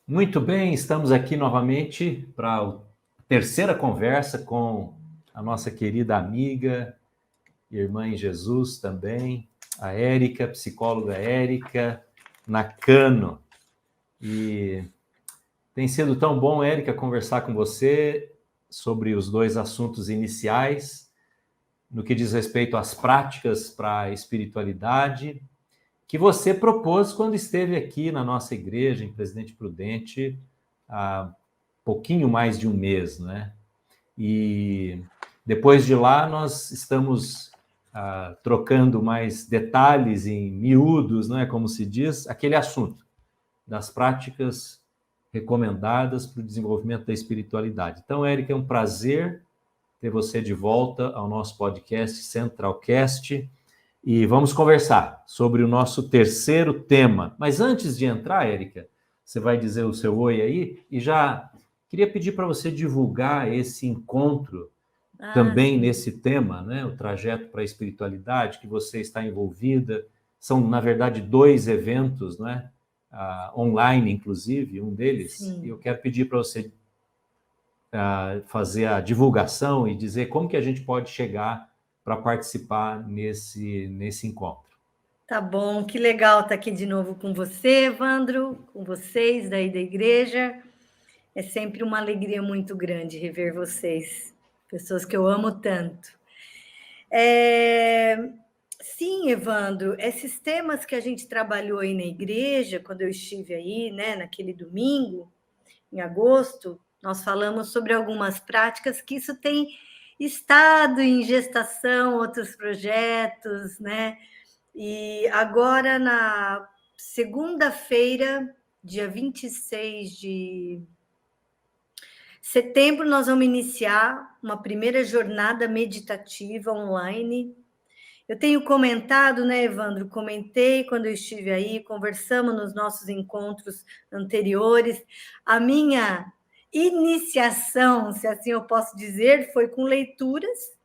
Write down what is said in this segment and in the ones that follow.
Muito bem, estamos aqui novamente para a terceira conversa com a nossa querida amiga, irmã em Jesus também, a Érica, psicóloga Érica Nakano. E tem sido tão bom, Érica, conversar com você sobre os dois assuntos iniciais, no que diz respeito às práticas para a espiritualidade, que você propôs quando esteve aqui na nossa igreja, em Presidente Prudente, há pouquinho mais de um mês, né? E depois de lá, nós estamos trocando mais detalhes em miúdos, né, como se diz, aquele assunto das práticas recomendadas para o desenvolvimento da espiritualidade. Então, Érica, é um prazer ter você de volta ao nosso podcast Centralcast e vamos conversar sobre o nosso terceiro tema. Mas antes de entrar, Érica, você vai dizer o seu oi aí e já queria pedir para você divulgar esse encontro também Sim. nesse tema, né? O trajeto para a espiritualidade, que você está envolvida. São, na verdade, dois eventos, né? Online, inclusive, um deles. Sim. E eu quero pedir para você fazer a divulgação e dizer como que a gente pode chegar para participar nesse encontro. Tá bom, que legal estar aqui de novo com você, Evandro, com vocês daí da igreja. É sempre uma alegria muito grande rever vocês, pessoas que eu amo tanto. Sim, Evandro, esses temas que a gente trabalhou aí na igreja, quando eu estive aí, né, naquele domingo, em agosto, nós falamos sobre algumas práticas que isso tem estado em gestação, outros projetos, né? E agora, na segunda-feira, dia 26 de setembro, nós vamos iniciar uma primeira jornada meditativa online. Eu tenho comentado, né, Evandro? Comentei quando eu estive aí, conversamos nos nossos encontros anteriores. A minha iniciação, se assim eu posso dizer, foi com leituras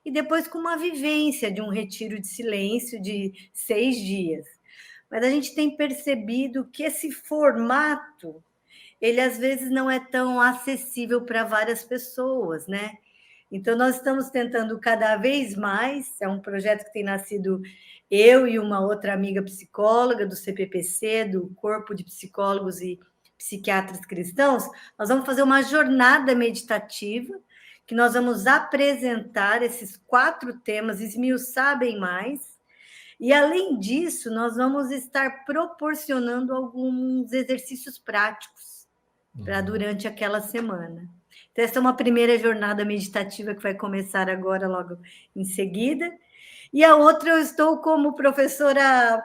e depois com uma vivência de um retiro de silêncio de 6 dias. Mas a gente tem percebido que esse formato, ele às vezes não é tão acessível para várias pessoas, né? Então, nós estamos tentando cada vez mais, é um projeto que tem nascido eu e uma outra amiga psicóloga do CPPC, do Corpo de Psicólogos e Psiquiatras Cristãos, nós vamos fazer uma jornada meditativa, que nós vamos apresentar esses 4 temas, esmiuçar bem mais, e além disso, nós vamos estar proporcionando alguns exercícios práticos para durante aquela semana. Então, essa é uma primeira jornada meditativa que vai começar agora, logo em seguida. E a outra, eu estou como professora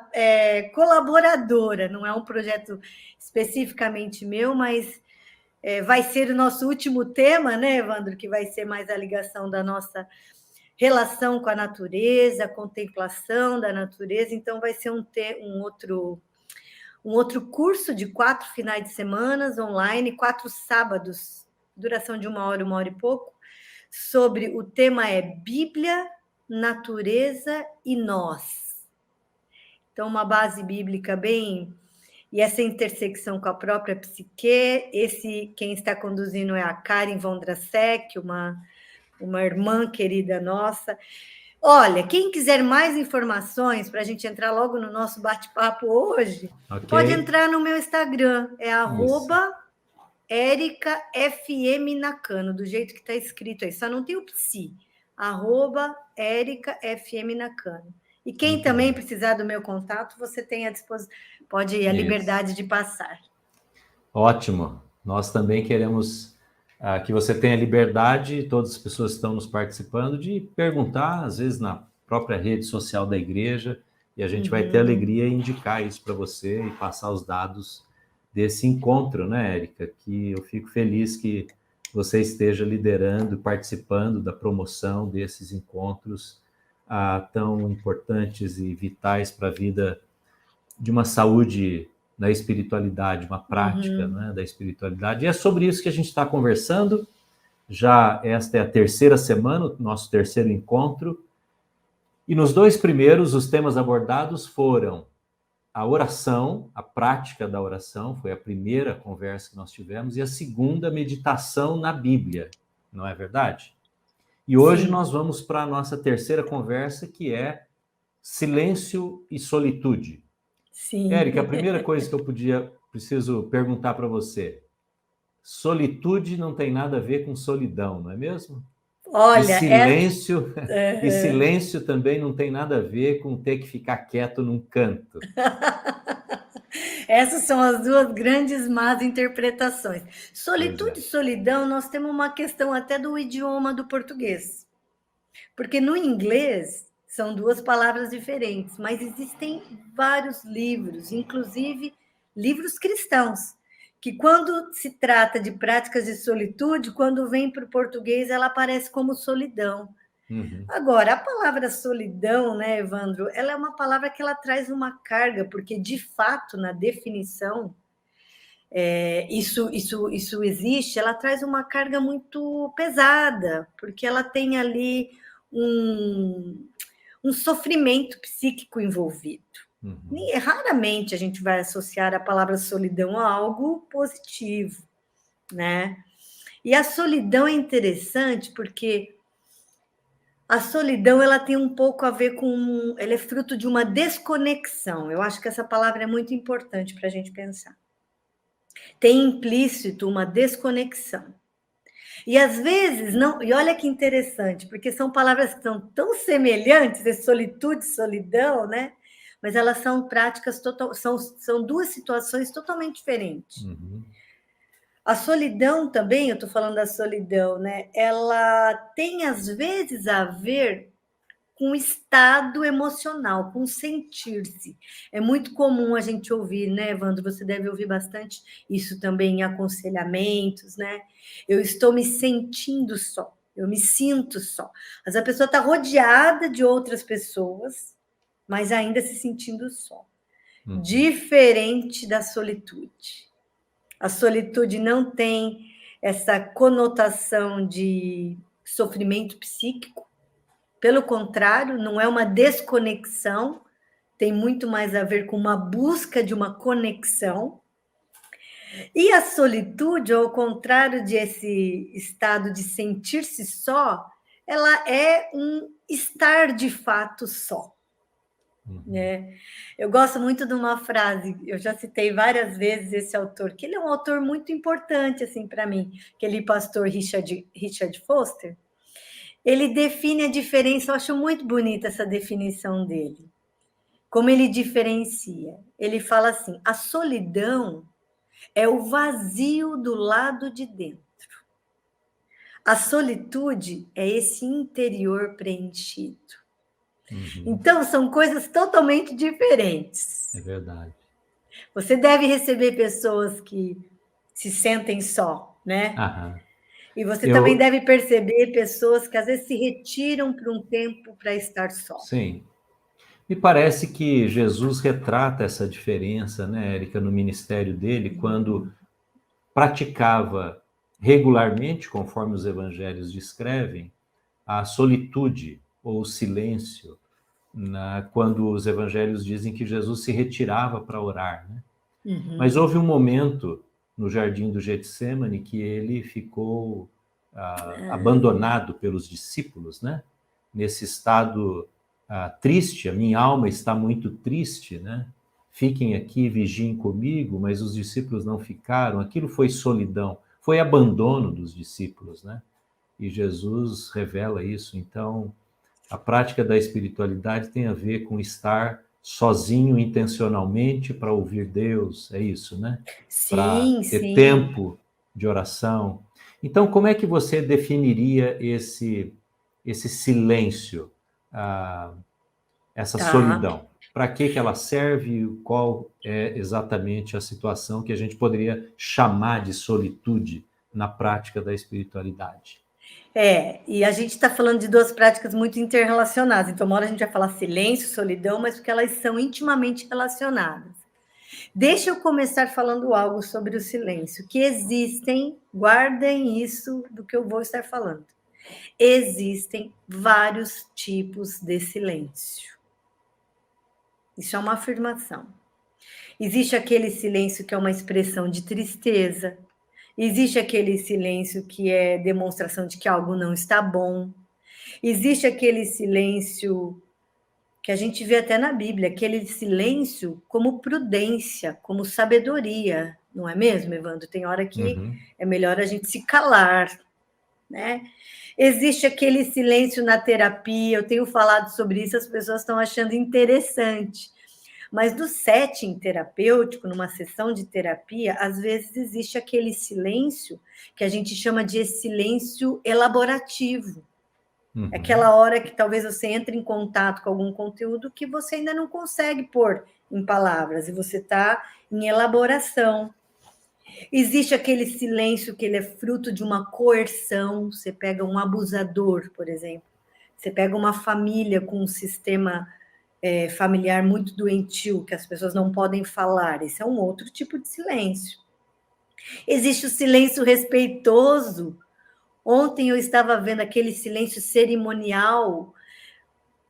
colaboradora, não é um projeto especificamente meu, mas vai ser o nosso último tema, né, Evandro? Que vai ser mais a ligação da nossa relação com a natureza, a contemplação da natureza. Então, vai ser um outro curso de 4 finais de semana online, 4 sábados, duração de 1 hora e pouco, sobre o tema Bíblia, natureza e nós. Então, uma base bíblica bem... E essa intersecção com a própria psique, quem está conduzindo é a Karen Vondrasek, uma irmã querida nossa. Olha, quem quiser mais informações, para a gente entrar logo no nosso bate-papo hoje, pode entrar no meu Instagram, é @EricaFMNakano, do jeito que está escrito aí, só não tem o psi, @EricaFMNakano. E quem também precisar do meu contato, você tem à disposição, pode ir à liberdade de passar. Ótimo. Nós também queremos que você tenha liberdade, todas as pessoas que estão nos participando, de perguntar, às vezes na própria rede social da igreja, e a gente vai ter alegria em indicar isso para você e passar os dados desse encontro, né, Érica? Que eu fico feliz que você esteja liderando, participando da promoção desses encontros tão importantes e vitais para a vida de uma saúde da espiritualidade, uma prática né, da espiritualidade. E é sobre isso que a gente está conversando. Já esta é a terceira semana, o nosso terceiro encontro. E nos 2 primeiros, os temas abordados foram a oração, a prática da oração, foi a primeira conversa que nós tivemos, e a segunda, meditação na Bíblia, não é verdade? E hoje Sim. nós vamos para a nossa terceira conversa, que é silêncio e solitude. Sim. Érica, a primeira coisa que eu preciso perguntar para você, solitude não tem nada a ver com solidão, não é mesmo? E Olha, silêncio, e silêncio também não tem nada a ver com ter que ficar quieto num canto. essas são as duas grandes más interpretações. Pois Solitude é. e solidão, nós temos uma questão até do idioma do português. Porque no inglês são duas palavras diferentes, mas existem vários livros, inclusive livros cristãos, que quando se trata de práticas de solitude, quando vem para o português, ela aparece como solidão. Uhum. Agora, a palavra solidão, né, Evandro, ela é uma palavra que ela traz uma carga, porque de fato, na definição, isso existe, ela traz uma carga muito pesada, porque ela tem ali um, um sofrimento psíquico envolvido. Uhum. E raramente a gente vai associar a palavra solidão a algo positivo, né? E a solidão é interessante porque a solidão ela tem um pouco a ver com, ela é fruto de uma desconexão. Eu acho que essa palavra é muito importante para a gente pensar. Tem implícito uma desconexão. E às vezes não, e olha que interessante, porque são palavras que são tão semelhantes, é solitude, solidão, né? Mas elas são práticas total, são duas situações totalmente diferentes. Uhum. A solidão também, eu estou falando da solidão, né? Ela tem às vezes a ver com estado emocional, com sentir-se. É muito comum a gente ouvir, né, Evandro? Você deve ouvir bastante isso também em aconselhamentos, né? Eu estou me sentindo só, eu me sinto só. Mas a pessoa está rodeada de outras pessoas, mas ainda se sentindo só. Uhum. Diferente da solitude. A solitude não tem essa conotação de sofrimento psíquico, pelo contrário, não é uma desconexão, tem muito mais a ver com uma busca de uma conexão. E a solitude, ao contrário desse estado de sentir-se só, ela é um estar de fato só. Uhum. Né? Eu gosto muito de uma frase, eu já citei várias vezes esse autor, que ele é um autor muito importante assim para mim, aquele pastor Richard Foster. Ele define a diferença, eu acho muito bonita essa definição dele. Como ele diferencia? Ele fala assim: a solidão é o vazio do lado de dentro. A solitude é esse interior preenchido. Uhum. Então, são coisas totalmente diferentes. É verdade. Você deve receber pessoas que se sentem só, né? Aham. E você também Eu, deve perceber pessoas que às vezes se retiram por um tempo para estar só. sim. Me parece que Jesus retrata essa diferença, né, Érica, no ministério dele, quando praticava regularmente, conforme os evangelhos descrevem, a solitude ou o silêncio, quando os evangelhos dizem que Jesus se retirava para orar, né? Mas houve um momento no jardim do Getsemane que ele ficou abandonado pelos discípulos, né? Nesse estado triste, a minha alma está muito triste, né? Fiquem aqui, vigiem comigo, mas os discípulos não ficaram. Aquilo foi solidão, foi abandono dos discípulos, né? E Jesus revela isso. Então, a prática da espiritualidade tem a ver com estar sozinho intencionalmente para ouvir Deus, é isso, né? Para Sim, ter sim. tempo de oração. Então, como é que você definiria esse silêncio, essa Tá. solidão? Para que ela serve? Qual é exatamente a situação que a gente poderia chamar de solitude na prática da espiritualidade? E a gente está falando de duas práticas muito interrelacionadas. Então, uma hora a gente vai falar silêncio, solidão, mas porque elas são intimamente relacionadas. Deixa eu começar falando algo sobre o silêncio, que existem, guardem isso do que eu vou estar falando. Existem vários tipos de silêncio. Isso é uma afirmação. Existe aquele silêncio que é uma expressão de tristeza. Existe aquele silêncio que é demonstração de que algo não está bom. Existe aquele silêncio que a gente vê até na Bíblia, aquele silêncio como prudência, como sabedoria, não é mesmo, Evandro? Tem hora que é melhor a gente se calar, né? Existe aquele silêncio na terapia, eu tenho falado sobre isso, as pessoas estão achando interessante. Mas no setting terapêutico, numa sessão de terapia, às vezes existe aquele silêncio que a gente chama de silêncio elaborativo. É aquela hora que talvez você entre em contato com algum conteúdo que você ainda não consegue pôr em palavras, e você está em elaboração. Existe aquele silêncio que ele é fruto de uma coerção. Você pega um abusador, por exemplo. Você pega uma família com um sistema familiar muito doentio, que as pessoas não podem falar. Esse é um outro tipo de silêncio. Existe o silêncio respeitoso. Ontem eu estava vendo aquele silêncio cerimonial.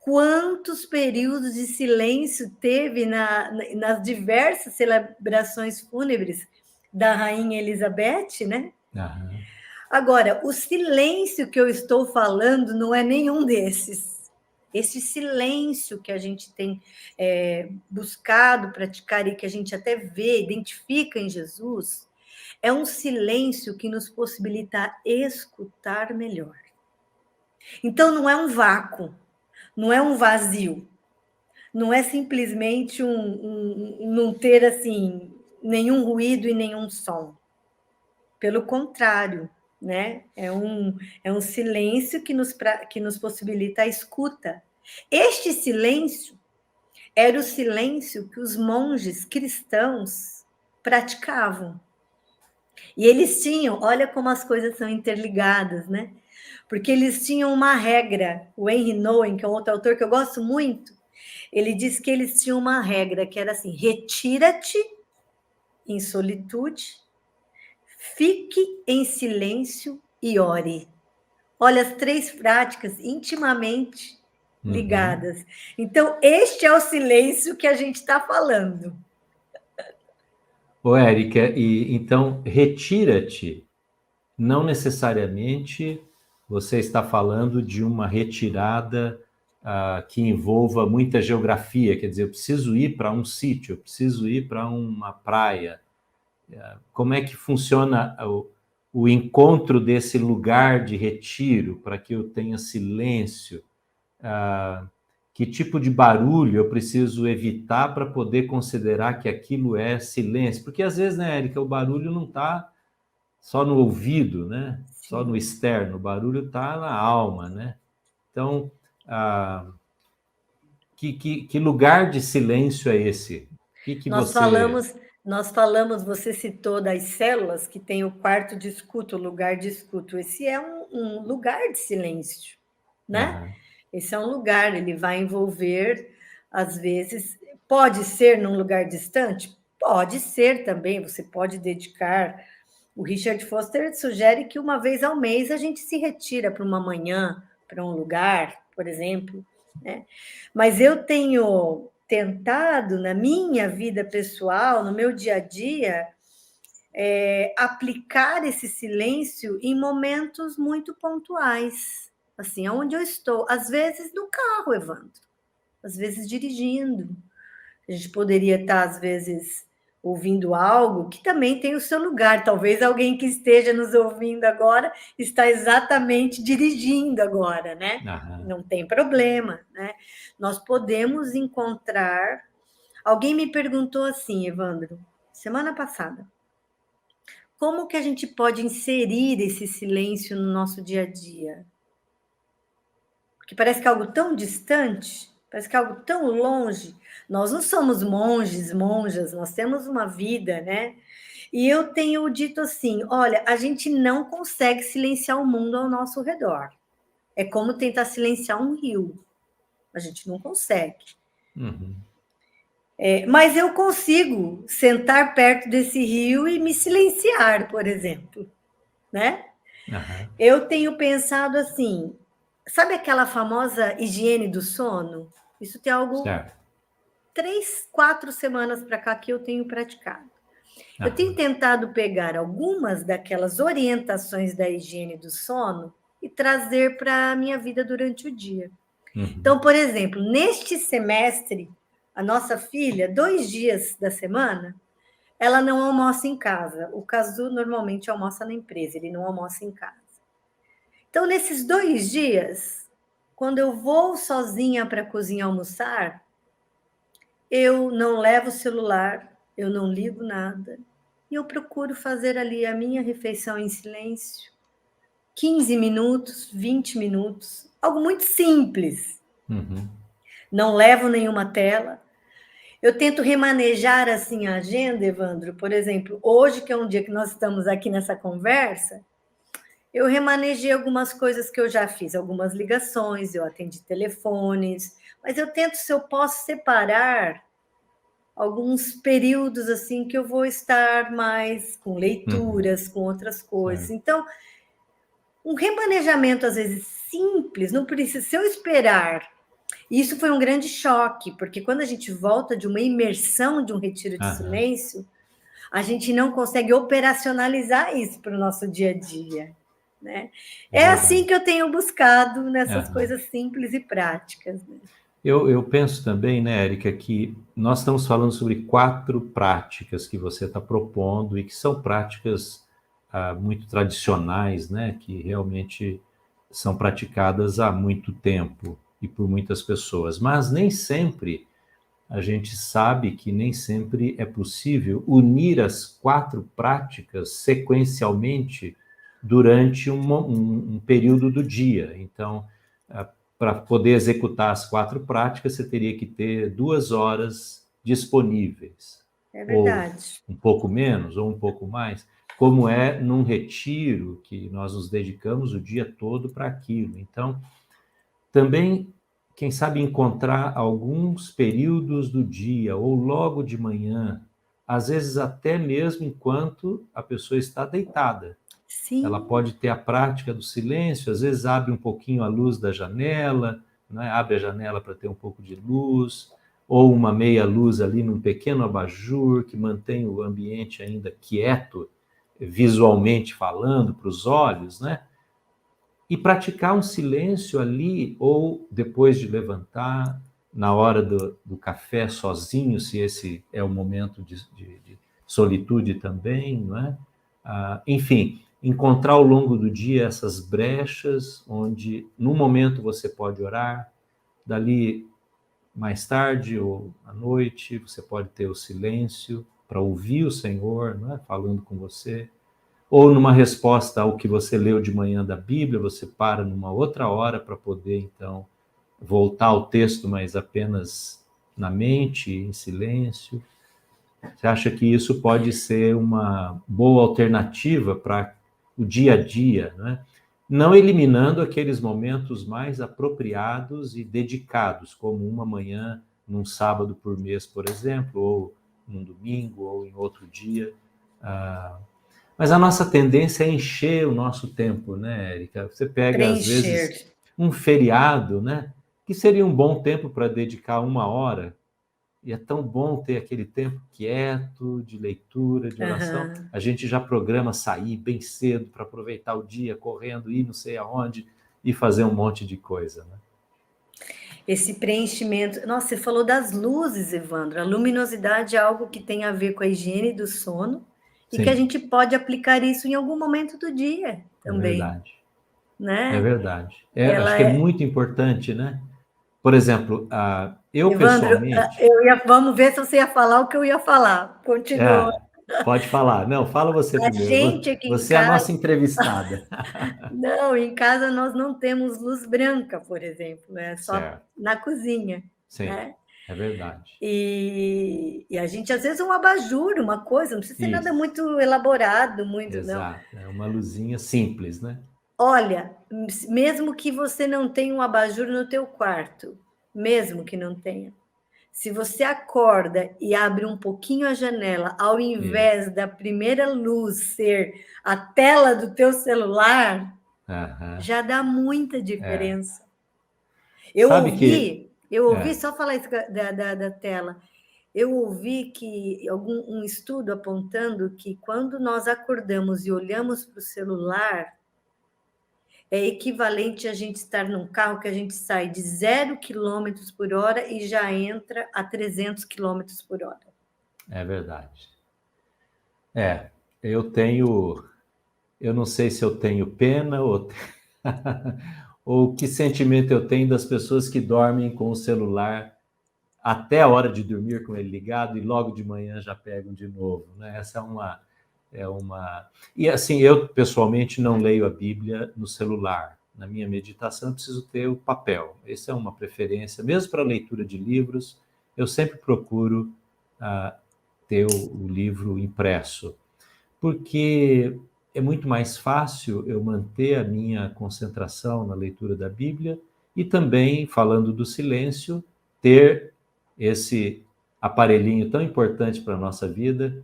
Quantos períodos de silêncio teve nas diversas celebrações fúnebres da Rainha Elizabeth, né? Agora, o silêncio que eu estou falando não é nenhum desses. Esse silêncio que a gente tem buscado praticar e que a gente até vê, identifica em Jesus, é um silêncio que nos possibilita escutar melhor. Então, não é um vácuo, não é um vazio, não é simplesmente não ter assim nenhum ruído e nenhum som. Pelo contrário, né? É um silêncio que nos possibilita a escuta. Este silêncio era o silêncio que os monges cristãos praticavam. E eles tinham, olha como as coisas são interligadas, né? Porque eles tinham uma regra. O Henry Nouwen, que é um outro autor que eu gosto muito, ele diz que eles tinham uma regra que era assim: retira-te em solitude, fique em silêncio e ore. Olha, as 3 práticas intimamente ligadas. Então, este é o silêncio que a gente está falando. Ô, Érica, então, retira-te, não necessariamente você está falando de uma retirada que envolva muita geografia, quer dizer, eu preciso ir para um sítio, eu preciso ir para uma praia. Como é que funciona o encontro desse lugar de retiro para que eu tenha silêncio? Que tipo de barulho eu preciso evitar para poder considerar que aquilo é silêncio? Porque às vezes, né, Érica, o barulho não está só no ouvido, né? Sim. Só no externo, o barulho está na alma, né? Então, que lugar de silêncio é esse? Nós falamos, você citou das células que tem o quarto de escuta, o lugar de escuta. Esse é um lugar de silêncio, né? Esse é um lugar, ele vai envolver, às vezes, pode ser num lugar distante? Pode ser também, você pode dedicar. O Richard Foster sugere que uma vez ao mês a gente se retira para uma manhã, para um lugar, por exemplo, né? Mas eu tenho tentado, na minha vida pessoal, no meu dia a dia, aplicar esse silêncio em momentos muito pontuais, assim, onde eu estou, às vezes no carro, Evandro, às vezes dirigindo. A gente poderia estar, às vezes, ouvindo algo que também tem o seu lugar. Talvez alguém que esteja nos ouvindo agora está exatamente dirigindo agora, né? Não tem problema, né? Nós podemos encontrar... Alguém me perguntou assim, Evandro, semana passada, como que a gente pode inserir esse silêncio no nosso dia a dia? Porque parece que é algo tão distante, parece que é algo tão longe. Nós não somos monges, monjas, nós temos uma vida, né? E eu tenho dito assim, olha, a gente não consegue silenciar o mundo ao nosso redor. É como tentar silenciar um rio. A gente não consegue. Mas eu consigo sentar perto desse rio e me silenciar, por exemplo, né? Eu tenho pensado assim, sabe aquela famosa higiene do sono? Isso tem algo 3, 4 semanas para cá que eu tenho praticado. Eu Aham. tenho tentado pegar algumas daquelas orientações da higiene do sono e trazer para a minha vida durante o dia. Uhum. Então, por exemplo, neste semestre, a nossa filha, 2 dias da semana, ela não almoça em casa. O Cazu normalmente almoça na empresa, ele não almoça em casa. Então, nesses 2 dias, quando eu vou sozinha para a cozinha almoçar, eu não levo o celular, eu não ligo nada, e eu procuro fazer ali a minha refeição em silêncio, 15 minutos, 20 minutos, algo muito simples. Uhum. Não levo nenhuma tela. Eu tento remanejar assim a agenda, Evandro. Por exemplo, hoje, que é um dia que nós estamos aqui nessa conversa, eu remanejei algumas coisas que eu já fiz, algumas ligações, eu atendi telefones, mas eu tento, se eu posso, separar alguns períodos assim que eu vou estar mais com leituras, com outras coisas. Certo. Então, um remanejamento às vezes simples, não precisa, se eu esperar. Isso foi um grande choque, porque quando a gente volta de uma imersão de um retiro de Aham. silêncio, a gente não consegue operacionalizar isso para o nosso dia a dia, né? É assim Verdade. que eu tenho buscado nessas Aham. coisas simples e práticas, né? Eu penso também, né, Érica, que nós estamos falando sobre 4 práticas que você está propondo e que são práticas muito tradicionais, né, que realmente são praticadas há muito tempo e por muitas pessoas. Mas nem sempre, a gente sabe que nem sempre é possível unir as 4 práticas sequencialmente durante um período do dia. Então, para poder executar as 4 práticas, você teria que ter 2 horas disponíveis, É ou verdade. um pouco menos, ou um pouco mais, como é num retiro que nós nos dedicamos o dia todo para aquilo. Então, também, quem sabe, encontrar alguns períodos do dia, ou logo de manhã, às vezes até mesmo enquanto a pessoa está deitada. Ela Sim, pode ter a prática do silêncio, às vezes abre um pouquinho a luz da janela, né? Abre a janela para ter um pouco de luz, ou uma meia luz ali num pequeno abajur que mantém o ambiente ainda quieto, visualmente falando, para os olhos, né? E praticar um silêncio ali, ou depois de levantar, na hora do café sozinho, se esse é o momento de solitude também, não é? Enfim, encontrar ao longo do dia essas brechas onde, num momento, você pode orar, dali mais tarde ou à noite, você pode ter o silêncio para ouvir o Senhor, não é? Falando com você, ou numa resposta ao que você leu de manhã da Bíblia, você para numa outra hora para poder, então, voltar ao texto, mas apenas na mente, em silêncio. Você acha que isso pode ser uma boa alternativa para o dia a dia, né? Não eliminando aqueles momentos mais apropriados e dedicados, como uma manhã num sábado por mês, por exemplo, ou num domingo, ou em outro dia. Mas a nossa tendência é encher o nosso tempo, né, Érica? Você pega, às vezes, preencher. um feriado, né? Que seria um bom tempo para dedicar 1 hora, e é tão bom ter aquele tempo quieto, de leitura, de oração. Aham. A gente já programa sair bem cedo para aproveitar o dia, correndo, ir não sei aonde, e fazer um monte de coisa, né? Esse preenchimento. Nossa, você falou das luzes, Evandro. A luminosidade é algo que tem a ver com a higiene do sono e que a Sim, gente pode aplicar isso em algum momento do dia é também, verdade. É né? verdade. Acho Ela que é é. muito importante, né? Por exemplo, eu Evandro, pessoalmente, vamos ver se você ia falar o que eu ia falar. Continua. é, pode falar. Não, fala você A primeiro. gente aqui em Você é a casa, nossa entrevistada. não, em casa nós não temos luz branca, por exemplo, é só Certo. na cozinha, Sim, né? é verdade. E a gente, às vezes, um abajur, uma coisa, não precisa ser nada Isso, muito elaborado, muito, não. exato. É uma luzinha simples, né? Olha, mesmo que você não tenha um abajur no teu quarto, mesmo que não tenha, se você acorda e abre um pouquinho a janela, ao Isso. invés da primeira luz ser a tela do teu celular, Aham. já dá muita É. diferença. Eu Sabe que... ouvi, Eu ouvi, só falar isso da tela, eu ouvi que um estudo apontando que quando nós acordamos e olhamos para o celular, é equivalente a gente estar num carro que a gente sai de 0 km por hora e já entra a 300 km por hora. É verdade. Eu não sei se eu tenho pena ou que sentimento eu tenho das pessoas que dormem com o celular até a hora de dormir com ele ligado e logo de manhã já pegam de novo, né? Essa é uma... E assim, eu pessoalmente não leio a Bíblia no celular. Na minha meditação eu preciso ter o papel. Essa é uma preferência, mesmo para a leitura de livros, eu sempre procuro ter o livro impresso, porque é muito mais fácil eu manter a minha concentração na leitura da Bíblia e também, falando do silêncio, ter esse aparelhinho tão importante para a nossa vida,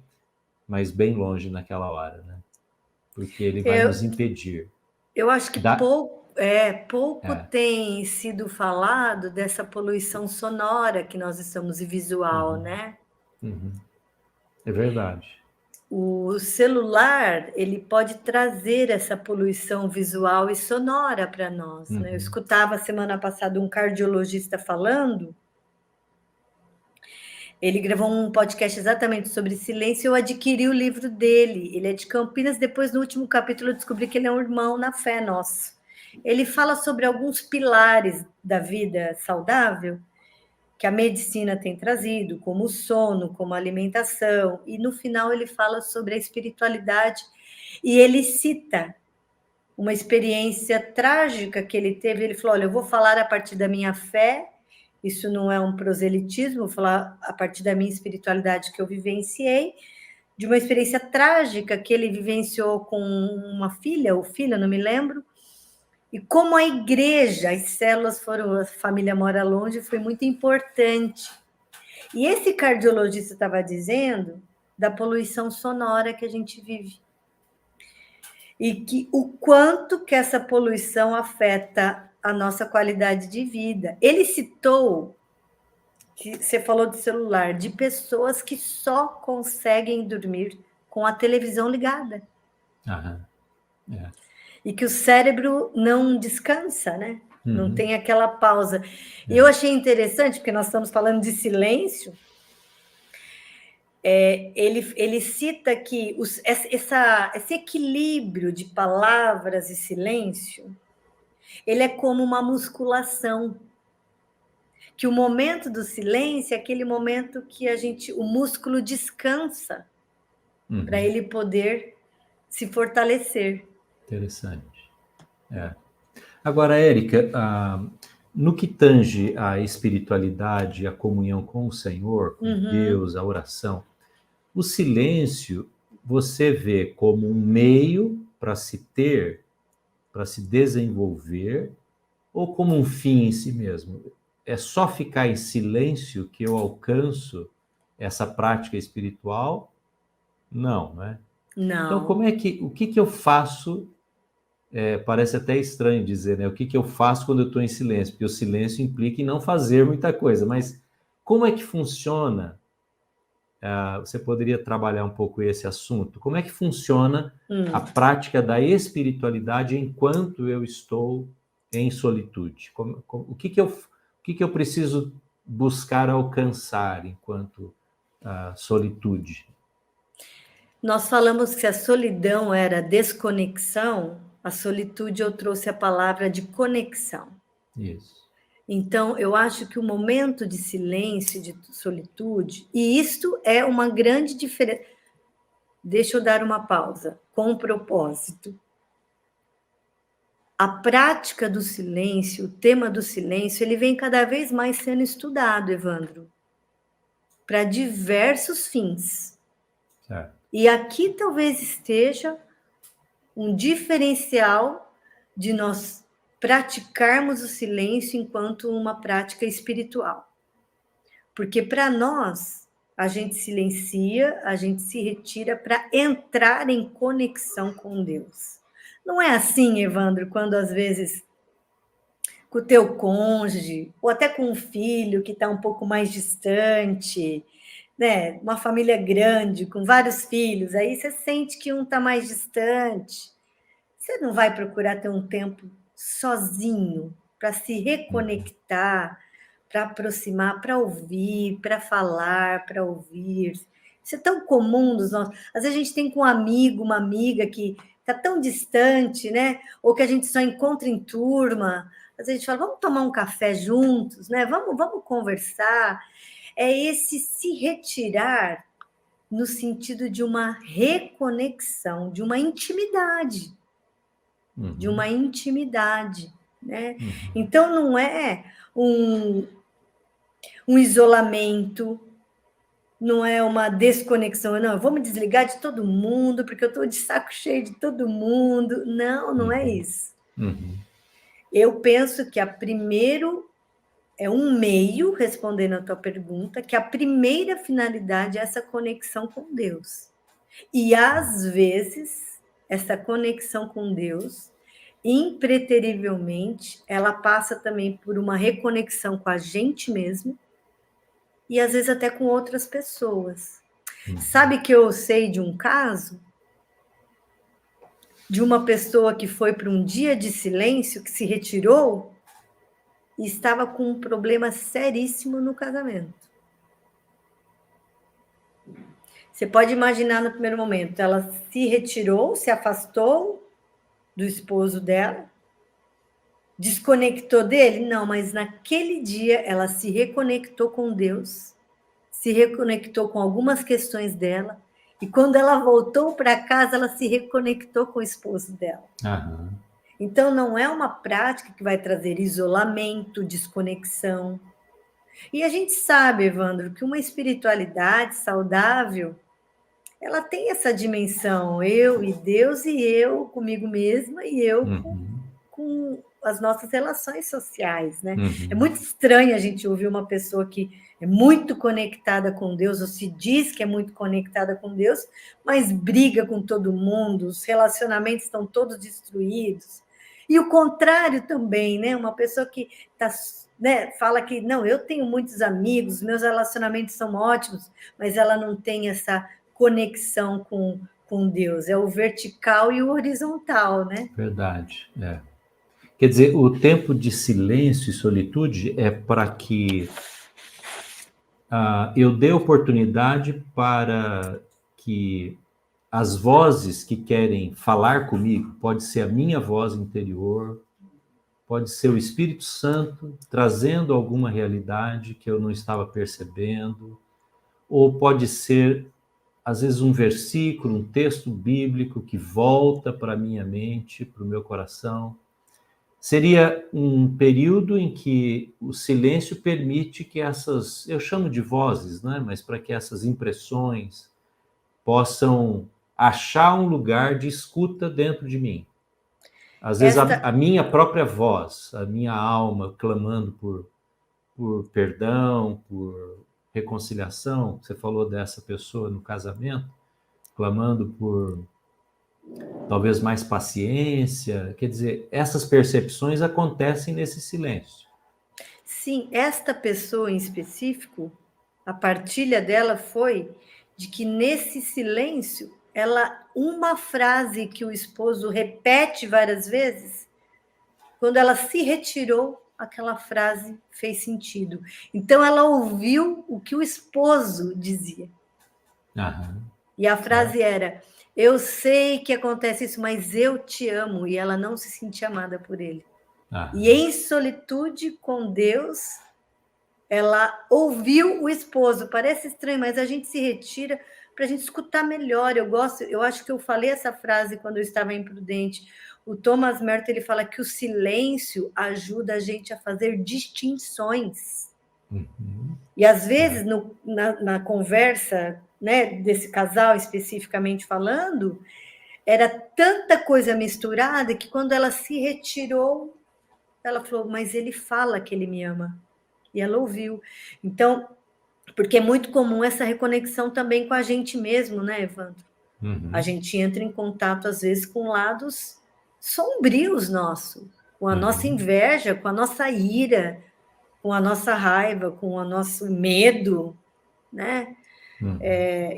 mas bem longe naquela hora, né? Porque ele vai nos impedir. Eu acho que pouco tem sido falado dessa poluição sonora que nós estamos e visual, né? É verdade. O celular, ele pode trazer essa poluição visual e sonora para nós, né? Eu escutava semana passada um cardiologista falando, ele gravou um podcast exatamente sobre silêncio, eu adquiri o livro dele, ele é de Campinas, depois no último capítulo eu descobri que ele é um irmão na fé nosso. Ele fala sobre alguns pilares da vida saudável que a medicina tem trazido, como o sono, como a alimentação, e no final ele fala sobre a espiritualidade, e ele cita uma experiência trágica que ele teve. Ele falou: olha, eu vou falar a partir da minha fé, isso não é um proselitismo, vou falar a partir da minha espiritualidade que eu vivenciei, de uma experiência trágica que ele vivenciou com uma filha, ou filha, não me lembro, e como a igreja, as células foram, a família mora longe, foi muito importante. E esse cardiologista estava dizendo da poluição sonora que a gente vive. E que o quanto que essa poluição afeta a nossa qualidade de vida. Ele citou, que você falou do celular, de pessoas que só conseguem dormir com a televisão ligada. E que o cérebro não descansa, né? Não tem aquela pausa. E eu achei interessante, porque nós estamos falando de silêncio, ele cita que esse equilíbrio de palavras e silêncio, ele é como uma musculação, que o momento do silêncio é aquele momento que o músculo descansa para ele poder se fortalecer. Interessante. Agora, Érica, no que tange a espiritualidade, a comunhão com o Senhor, com Deus, a oração, o silêncio você vê como um meio para se ter, para se desenvolver, ou como um fim em si mesmo? É só ficar em silêncio que eu alcanço essa prática espiritual? Não, né? Não. Então, o que eu faço? Parece até estranho dizer, né? O que eu faço quando eu estou em silêncio? Porque o silêncio implica em não fazer muita coisa, mas como é que funciona? Você poderia trabalhar um pouco esse assunto? Como é que funciona a prática da espiritualidade enquanto eu estou em solitude? O que eu preciso buscar alcançar enquanto solitude? Nós falamos que a solidão era desconexão, a solitude eu trouxe a palavra de conexão. Isso. Então, eu acho que o momento de silêncio, de solitude, e isto é uma grande diferença. Deixa eu dar uma pausa, com propósito. A prática do silêncio, o tema do silêncio, ele vem cada vez mais sendo estudado, Evandro, para diversos fins. Certo. E aqui talvez esteja um diferencial de nós praticarmos o silêncio enquanto uma prática espiritual. Porque para nós, a gente silencia, a gente se retira para entrar em conexão com Deus. Não é assim, Evandro, quando às vezes com o teu cônjuge, ou até com um filho que está um pouco mais distante, né? Uma família grande, com vários filhos, aí você sente que um está mais distante. Você não vai procurar ter um tempo sozinho para se reconectar, para aproximar, para ouvir, para falar, para ouvir. Isso é tão comum dos nossos. Às vezes a gente tem com um amigo, uma amiga que está tão distante, né? Ou que a gente só encontra em turma. Às vezes a gente fala, vamos tomar um café juntos, né? Vamos conversar. É esse se retirar no sentido de uma reconexão, de uma intimidade. De uma intimidade, né? Então, não é um isolamento, não é uma desconexão, não, eu vou me desligar de todo mundo, porque eu estou de saco cheio de todo mundo. Não, não é isso. Eu penso que primeiro é um meio, respondendo a tua pergunta, que a primeira finalidade é essa conexão com Deus. E, às vezes, essa conexão com Deus, impreterivelmente, ela passa também por uma reconexão com a gente mesmo e, às vezes, até com outras pessoas. Sabe que eu sei de um caso de uma pessoa que foi para um dia de silêncio, que se retirou e estava com um problema seríssimo no casamento. Você pode imaginar no primeiro momento, ela se retirou, se afastou do esposo dela, desconectou dele? Não, mas naquele dia ela se reconectou com Deus, se reconectou com algumas questões dela, e quando ela voltou para casa, ela se reconectou com o esposo dela. Então, não é uma prática que vai trazer isolamento, desconexão. E a gente sabe, Evandro, que uma espiritualidade saudável, ela tem essa dimensão, eu e Deus, e eu comigo mesma, e eu com as nossas relações sociais, né? É muito estranho a gente ouvir uma pessoa que é muito conectada com Deus, ou se diz que é muito conectada com Deus, mas briga com todo mundo, os relacionamentos estão todos destruídos. E o contrário também, né? Uma pessoa que fala que, não, eu tenho muitos amigos, meus relacionamentos são ótimos, mas ela não tem essa conexão com Deus. É o vertical e o horizontal, né? Verdade, Quer dizer, o tempo de silêncio e solitude é para que eu dê oportunidade para que as vozes que querem falar comigo, pode ser a minha voz interior, pode ser o Espírito Santo trazendo alguma realidade que eu não estava percebendo, ou pode ser, às vezes, um versículo, um texto bíblico que volta para a minha mente, para o meu coração. Seria um período em que o silêncio permite que essas, eu chamo de vozes, né? Mas para que essas impressões possam achar um lugar de escuta dentro de mim. Às vezes a minha própria voz, a minha alma clamando por perdão, por reconciliação. Você falou dessa pessoa no casamento, clamando por talvez mais paciência. Quer dizer, essas percepções acontecem nesse silêncio. Sim, esta pessoa em específico, a partilha dela foi de que nesse silêncio, uma frase que o esposo repete várias vezes, quando ela se retirou, aquela frase fez sentido. Então, ela ouviu o que o esposo dizia. E a frase era: eu sei que acontece isso, mas eu te amo. E ela não se sentia amada por ele. E em solitude com Deus, ela ouviu o esposo. Parece estranho, mas a gente se retira para a gente escutar melhor. Eu acho que eu falei essa frase quando eu estava imprudente. O Thomas Merton, ele fala que o silêncio ajuda a gente a fazer distinções. E às vezes, na conversa, né, desse casal especificamente falando, era tanta coisa misturada que quando ela se retirou, ela falou, mas ele fala que ele me ama. E ela ouviu. Então, porque é muito comum essa reconexão também com a gente mesmo, né, Evandro? A gente entra em contato, às vezes, com lados sombrios nossos. com a nossa inveja, com a nossa ira, com a nossa raiva, com o nosso medo, né?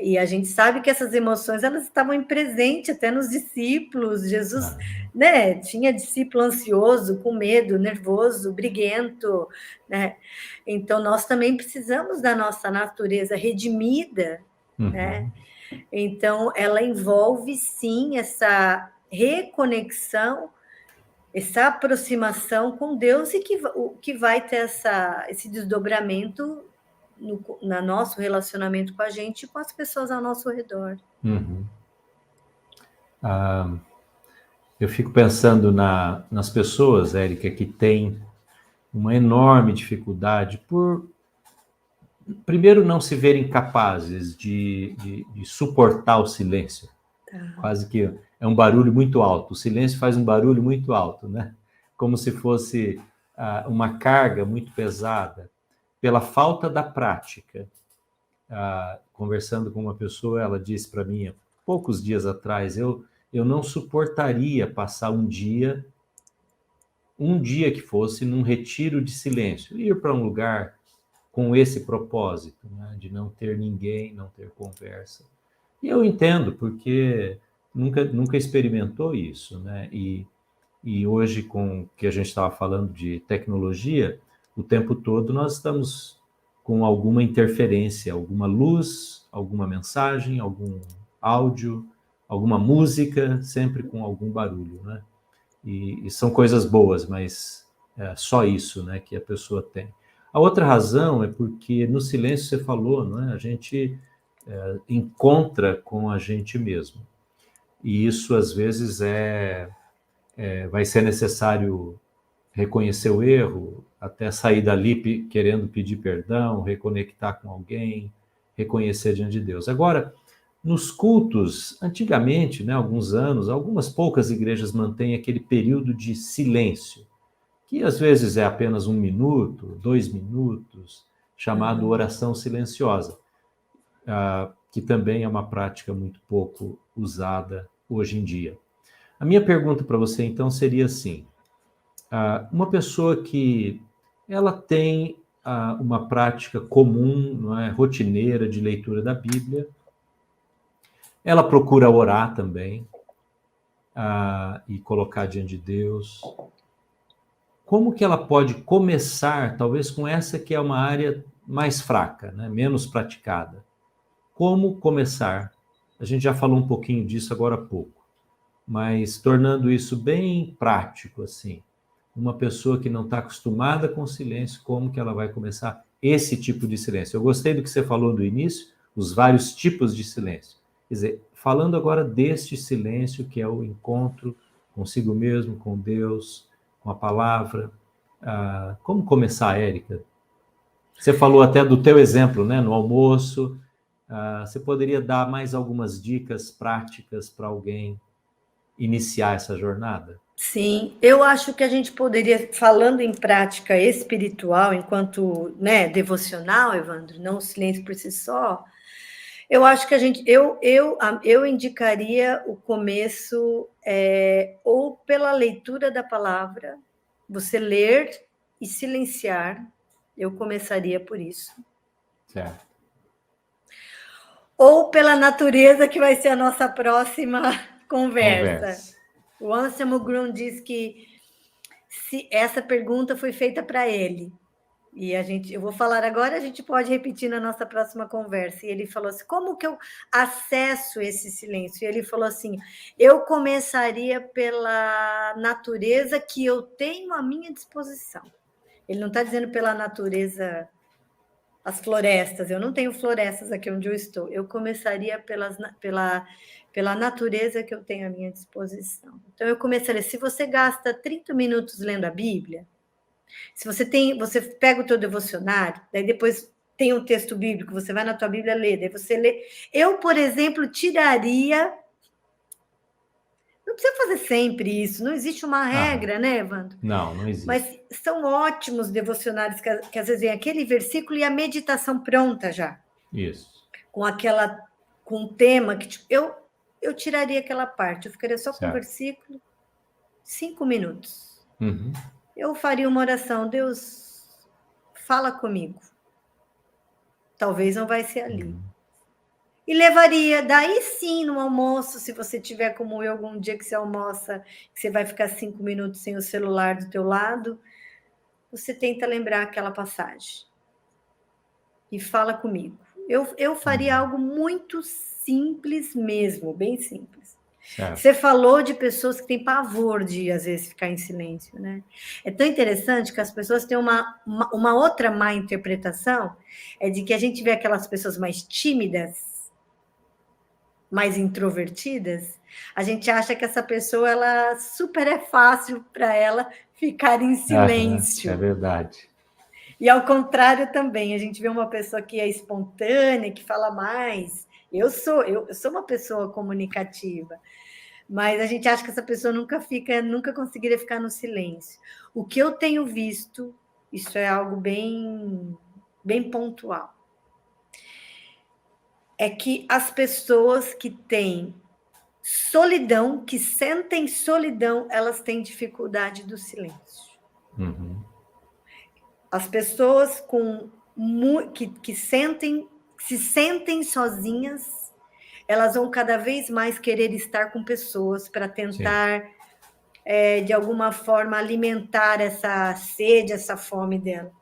E a gente sabe que essas emoções elas estavam presentes até nos discípulos. Jesus, né, tinha discípulo ansioso, com medo, nervoso, briguento, né? Então nós também precisamos da nossa natureza redimida, né? Então ela envolve sim essa reconexão, essa aproximação com Deus, e que vai ter esse desdobramento no nosso relacionamento com a gente e com as pessoas ao nosso redor. Eu fico pensando nas pessoas, Érica, que têm uma enorme dificuldade por, primeiro, não se verem capazes de suportar o silêncio. Quase que é um barulho muito alto. O silêncio faz um barulho muito alto, né? Como se fosse uma carga muito pesada. Pela falta da prática. Conversando com uma pessoa, ela disse para mim, há poucos dias atrás, eu não suportaria passar um dia que fosse num retiro de silêncio, ir para um lugar com esse propósito, né, de não ter ninguém, não ter conversa. E eu entendo, porque nunca experimentou isso, né? E hoje, com o que a gente estava falando de tecnologia, o tempo todo nós estamos com alguma interferência, alguma luz, alguma mensagem, algum áudio, alguma música, sempre com algum barulho, né? E são coisas boas, mas é só isso, né, que a pessoa tem. A outra razão é porque no silêncio, você falou, não é? A gente encontra com a gente mesmo. E isso, às vezes, vai ser necessário reconhecer o erro, até sair dali querendo pedir perdão, reconectar com alguém, reconhecer diante de Deus. Agora, nos cultos, antigamente, né, alguns anos, algumas poucas igrejas mantêm aquele período de silêncio, que às vezes é apenas 1 minuto, 2 minutos, chamado oração silenciosa, que também é uma prática muito pouco usada hoje em dia. A minha pergunta para você, então, seria assim: uma pessoa que ela tem uma prática comum, não é, rotineira de leitura da Bíblia, ela procura orar também, e colocar diante de Deus. Como que ela pode começar, talvez com essa que é uma área mais fraca, né, menos praticada? Como começar? A gente já falou um pouquinho disso agora há pouco, mas tornando isso bem prático, assim. Uma pessoa que não está acostumada com silêncio, como que ela vai começar esse tipo de silêncio? Eu gostei do que você falou no início, os vários tipos de silêncio. Quer dizer, falando agora deste silêncio, que é o encontro consigo mesmo, com Deus, com a palavra. Como começar, Érica? Você falou até do teu exemplo, né, no almoço. Você poderia dar mais algumas dicas práticas para alguém iniciar essa jornada? Sim, eu acho que a gente poderia, falando em prática espiritual, enquanto, né, devocional, Evandro, não o silêncio por si só, eu acho que eu indicaria o começo ou pela leitura da palavra, você ler e silenciar, eu começaria por isso. Certo. Ou pela natureza, que vai ser a nossa próxima conversa. O Anselmo Grun diz que essa pergunta foi feita para ele. E eu vou falar agora, a gente pode repetir na nossa próxima conversa. E ele falou assim: como que eu acesso esse silêncio? E ele falou assim: eu começaria pela natureza que eu tenho à minha disposição. Ele não está dizendo pela natureza, as florestas. Eu não tenho florestas aqui onde eu estou. Eu começaria pela natureza que eu tenho à minha disposição. Então, eu começaria. Se você gasta 30 minutos lendo a Bíblia, se você pega o teu devocionário, daí depois tem um texto bíblico, você vai na tua Bíblia ler, daí você lê. Eu, por exemplo, tiraria. Não precisa fazer sempre isso, não existe uma regra, né, Evandro? Não existe. Mas são ótimos devocionários que às vezes vem aquele versículo e a meditação pronta já. Isso. Com um tema que eu tiraria aquela parte, eu ficaria só com o versículo, 5 minutos. Uhum. Eu faria uma oração: Deus, fala comigo. Talvez não vai ser ali. E levaria, daí sim, no almoço, se você tiver como eu, algum dia que você almoça, que você vai ficar 5 minutos sem o celular do teu lado, você tenta lembrar aquela passagem. E fala comigo. Eu faria algo muito simples mesmo, bem simples. Certo. Você falou de pessoas que têm pavor de, às vezes, ficar em silêncio, né? É tão interessante que as pessoas têm uma outra má interpretação, é de que a gente vê aquelas pessoas mais tímidas, mais introvertidas, a gente acha que essa pessoa, ela super é fácil para ela ficar em É silêncio. verdade. E ao contrário também, a gente vê uma pessoa que é espontânea, que fala mais. Eu sou uma pessoa comunicativa, mas a gente acha que essa pessoa nunca conseguiria ficar no silêncio. O que eu tenho visto, isso é algo bem, bem pontual, é que as pessoas que têm solidão, que sentem solidão, elas têm dificuldade do silêncio. Uhum. As pessoas que se sentem sozinhas, elas vão cada vez mais querer estar com pessoas para tentar, de alguma forma, alimentar essa sede, essa fome dela.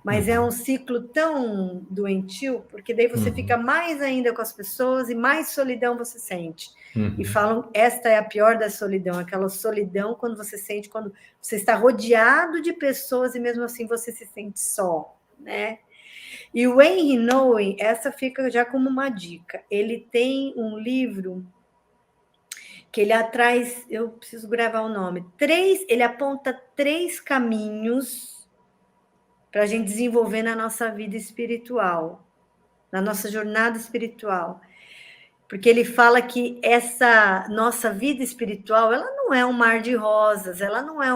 Mas é um ciclo tão doentio, porque daí você fica mais ainda com as pessoas e mais solidão você sente. E falam, esta é a pior da solidão, aquela solidão quando você sente, quando você está rodeado de pessoas e mesmo assim você se sente só, né? E o Henry Nouwen, essa fica já como uma dica. Ele tem um livro que ele atrás, eu preciso gravar o nome, ele aponta 3 caminhos para a gente desenvolver na nossa vida espiritual, na nossa jornada espiritual. Porque ele fala que essa nossa vida espiritual, ela não é um mar de rosas, ela não é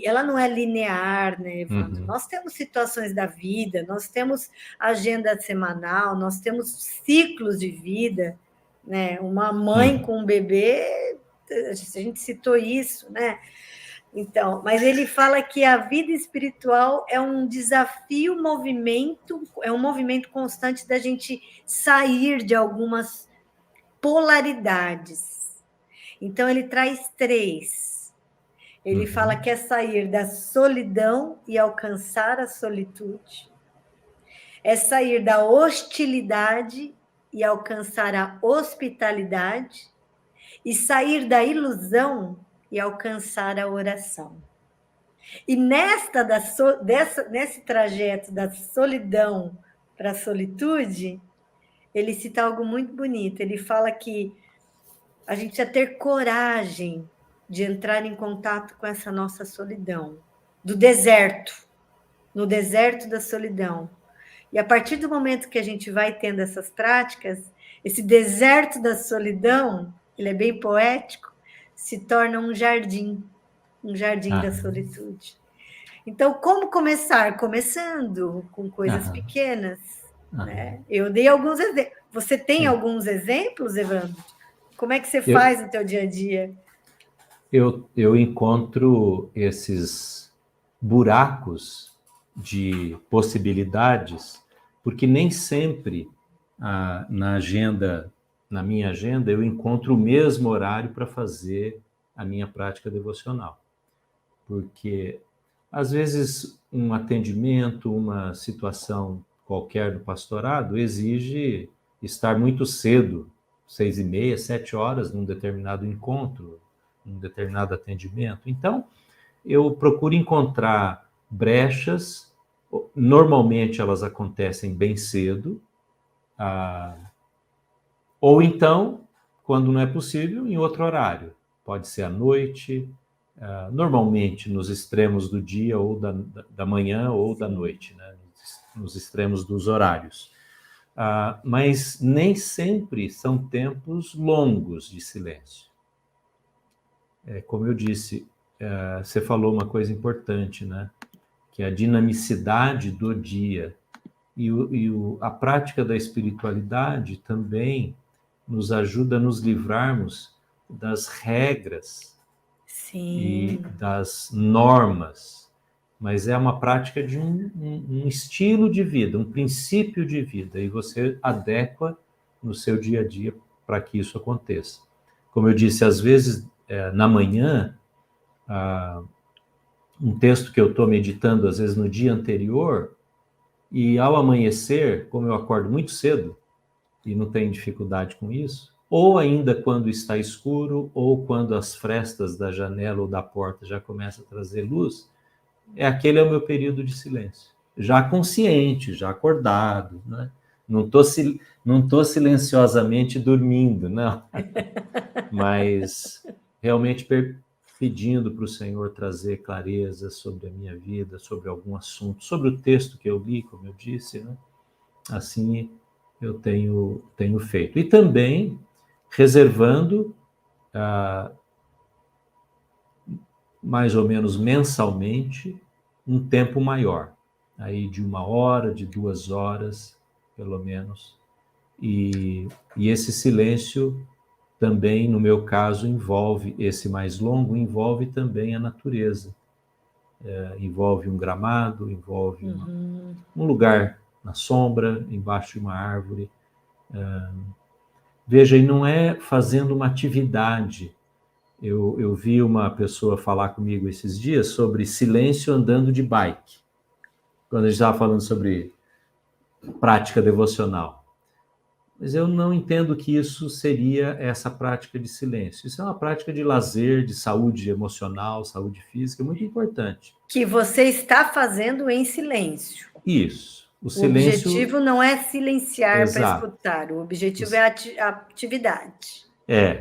ela não é linear, né, Evandro? Nós temos situações da vida, nós temos agenda semanal, nós temos ciclos de vida, né? Uma mãe com um bebê, a gente citou isso, né? Então, mas ele fala que a vida espiritual é um desafio, é um movimento constante da gente sair de algumas polaridades. Então, ele traz 3. Ele fala que é sair da solidão e alcançar a solitude, é sair da hostilidade e alcançar a hospitalidade, e sair da ilusão e alcançar a oração. E nesse trajeto da solidão para a solitude, ele cita algo muito bonito. Ele fala que a gente precisa ter coragem de entrar em contato com essa nossa solidão, do deserto, no deserto da solidão. E a partir do momento que a gente vai tendo essas práticas, esse deserto da solidão, ele é bem poético, se torna um jardim da solitude. Então, como começar? Começando com coisas pequenas. Né? Eu dei alguns exemplos. Você tem alguns exemplos, Evandro? Como é que você faz no teu dia a dia? Eu encontro esses buracos de possibilidades, porque nem sempre na minha agenda, eu encontro o mesmo horário para fazer a minha prática devocional. Porque, às vezes, um atendimento, uma situação qualquer do pastorado exige estar muito cedo, 6h30, 7 horas, num determinado encontro, num determinado atendimento. Então, eu procuro encontrar brechas, normalmente elas acontecem bem cedo, ou então, quando não é possível, em outro horário. Pode ser à noite, normalmente nos extremos do dia, ou da manhã, ou da noite, né? Nos extremos dos horários. Mas nem sempre são tempos longos de silêncio. Como eu disse, você falou uma coisa importante, né? Que é a dinamicidade do dia. E a prática da espiritualidade também nos ajuda a nos livrarmos das regras Sim. e das normas, mas é uma prática de um estilo de vida, um princípio de vida, e você adequa no seu dia a dia para que isso aconteça. Como eu disse, às vezes, na manhã, um texto que eu estou meditando, às vezes no dia anterior, e ao amanhecer, como eu acordo muito cedo, e não tenho dificuldade com isso, ou ainda quando está escuro, ou quando as frestas da janela ou da porta já começam a trazer luz, aquele é o meu período de silêncio. Já consciente, já acordado, né? Não tô silenciosamente dormindo, não. Mas realmente pedindo para o Senhor trazer clareza sobre a minha vida, sobre algum assunto, sobre o texto que eu li, como eu disse, né? Assim eu tenho feito. E também reservando mais ou menos mensalmente um tempo maior, aí de 1 hora, de 2 horas, pelo menos. E esse silêncio também, no meu caso, envolve, esse mais longo, envolve também a natureza. Envolve um gramado, envolve um lugar na sombra, embaixo de uma árvore. Veja, e não é fazendo uma atividade. Eu vi uma pessoa falar comigo esses dias sobre silêncio andando de bike, quando a gente estava falando sobre prática devocional. Mas eu não entendo que isso seria essa prática de silêncio. Isso é uma prática de lazer, de saúde emocional, saúde física, muito importante. Que você está fazendo em silêncio. Isso. O silêncio... objetivo não é silenciar para escutar, o objetivo é a atividade.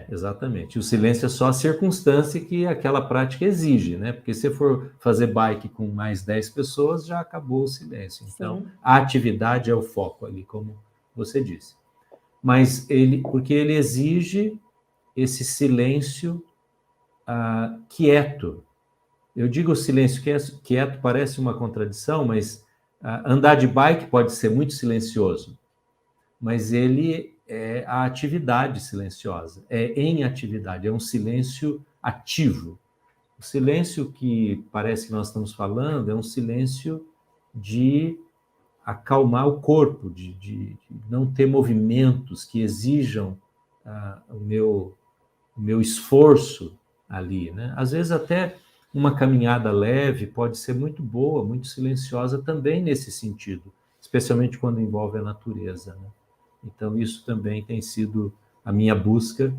Exatamente. O silêncio é só a circunstância que aquela prática exige, né? Porque se for fazer bike com mais 10 pessoas, já acabou o silêncio. Então, sim, a atividade é o foco ali, como você disse. Mas porque ele exige esse silêncio quieto. Eu digo silêncio quieto, parece uma contradição, mas andar de bike pode ser muito silencioso, mas ele é a atividade silenciosa, é em atividade, é um silêncio ativo. O silêncio que parece que nós estamos falando é um silêncio de acalmar o corpo, de não ter movimentos que exijam o meu esforço ali, né? Às vezes até uma caminhada leve pode ser muito boa, muito silenciosa também nesse sentido, especialmente quando envolve a natureza, né? Então isso também tem sido a minha busca,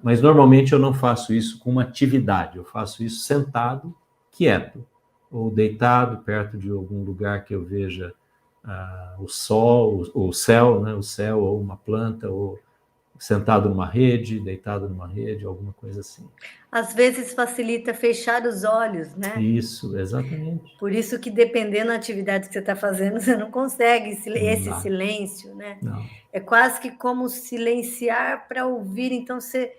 mas normalmente eu não faço isso com uma atividade, eu faço isso sentado, quieto, ou deitado perto de algum lugar que eu veja o sol, o céu, né? O céu, ou uma planta, ou sentado numa rede, deitado numa rede, alguma coisa assim. Às vezes facilita fechar os olhos, né? Isso, exatamente. Por isso que, dependendo da atividade que você está fazendo, você não consegue esse silêncio, né? Não. É quase que como silenciar para ouvir. Então, você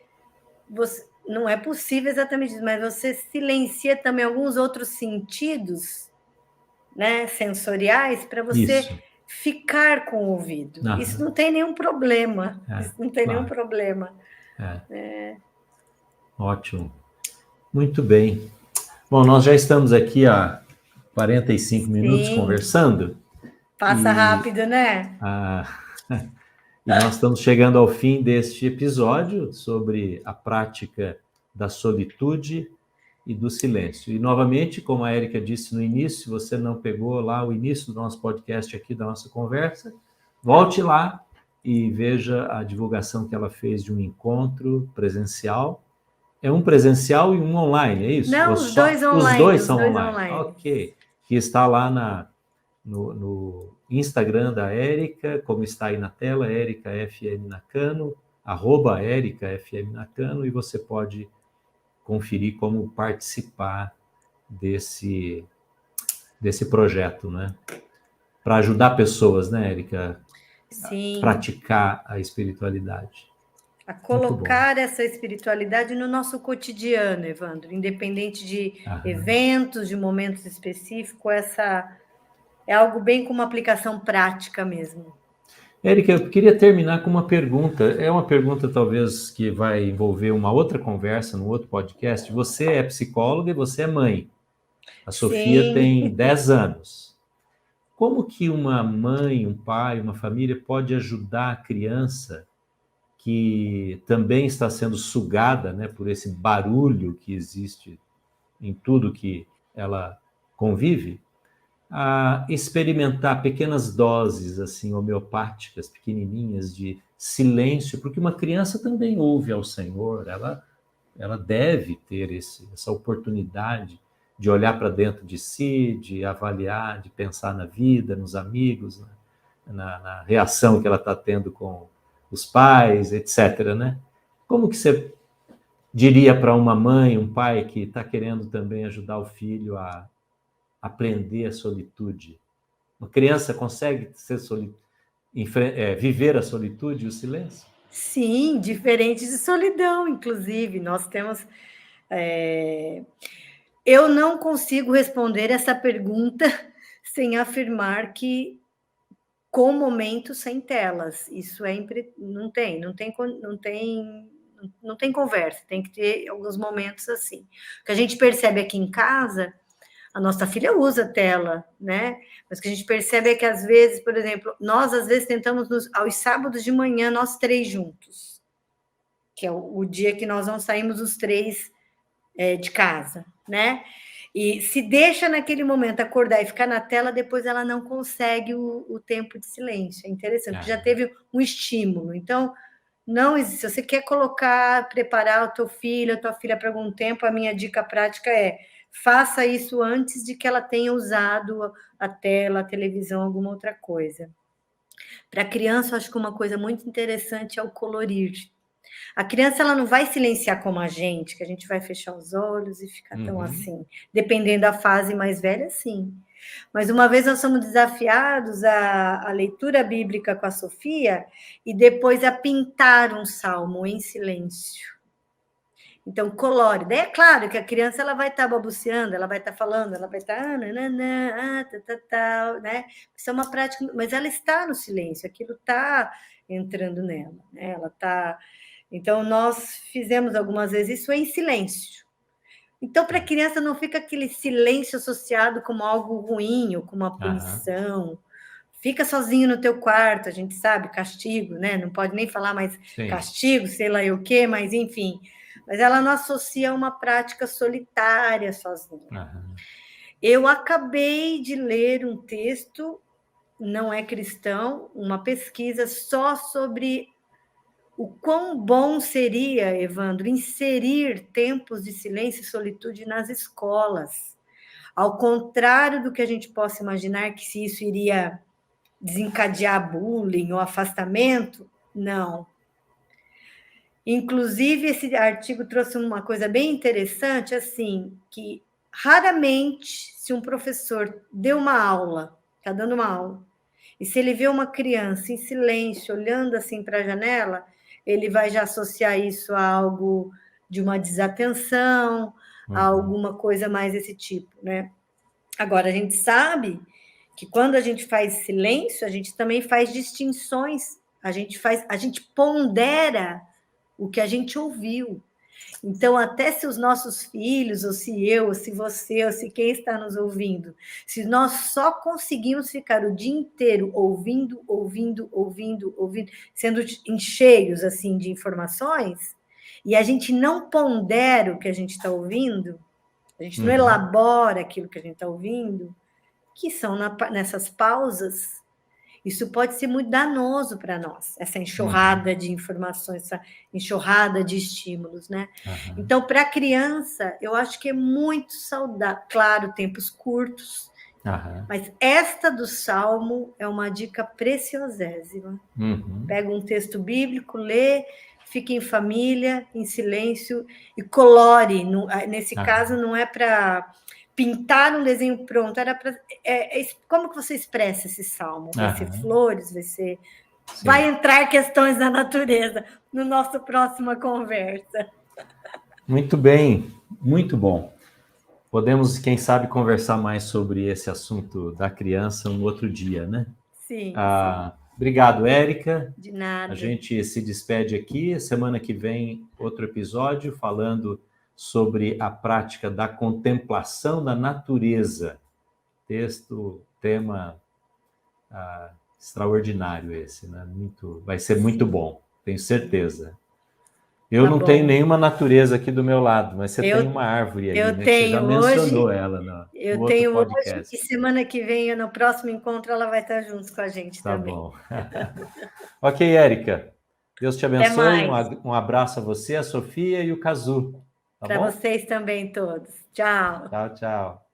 não é possível exatamente isso, mas você silencia também alguns outros sentidos, né, sensoriais, para você ficar com o ouvido. Isso não tem nenhum problema. Isso não tem nenhum problema. Ótimo. Muito bem. Bom, nós já estamos aqui há 45 minutos conversando. Passa rápido, né? E nós estamos chegando ao fim deste episódio sobre a prática da solitude e do silêncio. E, novamente, como a Érica disse no início, se você não pegou lá o início do nosso podcast aqui, da nossa conversa, volte lá e veja a divulgação que ela fez de um encontro presencial. É um presencial e um online, é isso? Não, os dois online. Os dois são online. Ok. Que está lá no Instagram da Érica, como está aí na tela, Érica FM Nakano, @Érica FM Nakano, e você pode conferir como participar desse projeto, né? Para ajudar pessoas, né, Érica? Sim. A praticar a espiritualidade. A colocar essa espiritualidade no nosso cotidiano, Evandro, independente de eventos, de momentos específicos, é algo bem com uma aplicação prática mesmo. Érica, eu queria terminar com uma pergunta. É uma pergunta, talvez, que vai envolver uma outra conversa, num outro podcast. Você é psicóloga e você é mãe. A Sofia Sim, tem 10 anos. Como que uma mãe, um pai, uma família pode ajudar a criança que também está sendo sugada, né, por esse barulho que existe em tudo que ela convive, a experimentar pequenas doses assim homeopáticas, pequenininhas de silêncio, porque uma criança também ouve ao Senhor, ela deve ter essa oportunidade de olhar para dentro de si, de avaliar, de pensar na vida, nos amigos, na reação que ela está tendo com os pais, etc. Né? Como que você diria para uma mãe, um pai que está querendo também ajudar o filho a aprender a solitude? Uma criança consegue viver a solitude e o silêncio? sim, diferente de solidão, inclusive. Nós temos. Eu não consigo responder essa pergunta sem afirmar que com momentos sem telas. Isso não tem conversa, tem que ter alguns momentos assim. O que a gente percebe aqui em casa, a nossa filha usa tela, né? Mas o que a gente percebe é que às vezes, por exemplo, nós às vezes tentamos aos sábados de manhã nós três juntos, que é o dia que nós não saímos os três de casa, né? E se deixa naquele momento acordar e ficar na tela, depois ela não consegue o tempo de silêncio. É interessante, porque já teve um estímulo. Então, não existe. Se você quer preparar o teu filho, a tua filha para algum tempo, a minha dica prática é faça isso antes de que ela tenha usado a tela, a televisão, alguma outra coisa. Para a criança, eu acho que uma coisa muito interessante é o colorir. A criança ela não vai silenciar como a gente, que a gente vai fechar os olhos e ficar tão assim. Dependendo da fase mais velha, sim. Mas uma vez nós somos desafiados a leitura bíblica com a Sofia e depois a pintar um salmo em silêncio. Então, colore. Daí é claro que a criança ela vai estar balbuciando, ela vai estar falando, ela vai estar né? Isso é uma prática, mas ela está no silêncio, aquilo está entrando nela, né? Ela está. Então, nós fizemos algumas vezes isso em silêncio. Então, para a criança não fica aquele silêncio associado como algo ruim ou como uma punição. Fica sozinho no teu quarto, a gente sabe, castigo, né? Não pode nem falar mais castigo, sei lá o quê, mas enfim. Mas ela não associa a uma prática solitária sozinha. Eu acabei de ler um texto, não é cristão, uma pesquisa só sobre o quão bom seria, Evandro, inserir tempos de silêncio e solitude nas escolas. Ao contrário do que a gente possa imaginar, que se isso iria desencadear bullying ou afastamento, não. Inclusive, esse artigo trouxe uma coisa bem interessante, assim, que raramente, se um professor deu uma aula, está dando uma aula, e se ele vê uma criança em silêncio, olhando assim para a janela, ele vai já associar isso a algo de uma desatenção, a alguma coisa mais desse tipo, né? Agora, a gente sabe que quando a gente faz silêncio, a gente também faz distinções, a gente pondera o que a gente ouviu. Então, até se os nossos filhos, ou se eu, ou se você, ou se quem está nos ouvindo, se nós só conseguimos ficar o dia inteiro ouvindo, sendo cheios assim, de informações, e a gente não pondera o que a gente está ouvindo, a gente não elabora aquilo que a gente está ouvindo, que são nessas pausas, isso pode ser muito danoso para nós, essa enxurrada de informações, essa enxurrada de estímulos, né? Então, para a criança, eu acho que é muito saudável. Claro, tempos curtos, mas esta do Salmo é uma dica preciosésima. Pega um texto bíblico, lê, fique em família, em silêncio, e colore. Nesse caso, não é para pintar um desenho pronto, era para... como que você expressa esse salmo? Vai ser flores, vai ser... Sim. Vai entrar questões da natureza no nosso próxima conversa. Muito bem, muito bom. Podemos, quem sabe, conversar mais sobre esse assunto da criança um outro dia, né? Sim, sim. Obrigado, Érica. De nada. A gente se despede aqui. Semana que vem, outro episódio falando sobre a prática da contemplação da natureza. Tema extraordinário esse, né? Vai ser muito bom, tenho certeza. Eu não tenho nenhuma natureza aqui do meu lado, mas você tem uma árvore aí, né? Você já mencionou ela no outro podcast. Hoje, e semana que vem, no próximo encontro, ela vai estar junto com a gente também. Tá bom. Ok, Érica. Deus te abençoe. Até mais. Um abraço a você, a Sofia e o Cazu. Tá bom? Para vocês também todos. Tchau. Tchau, tchau.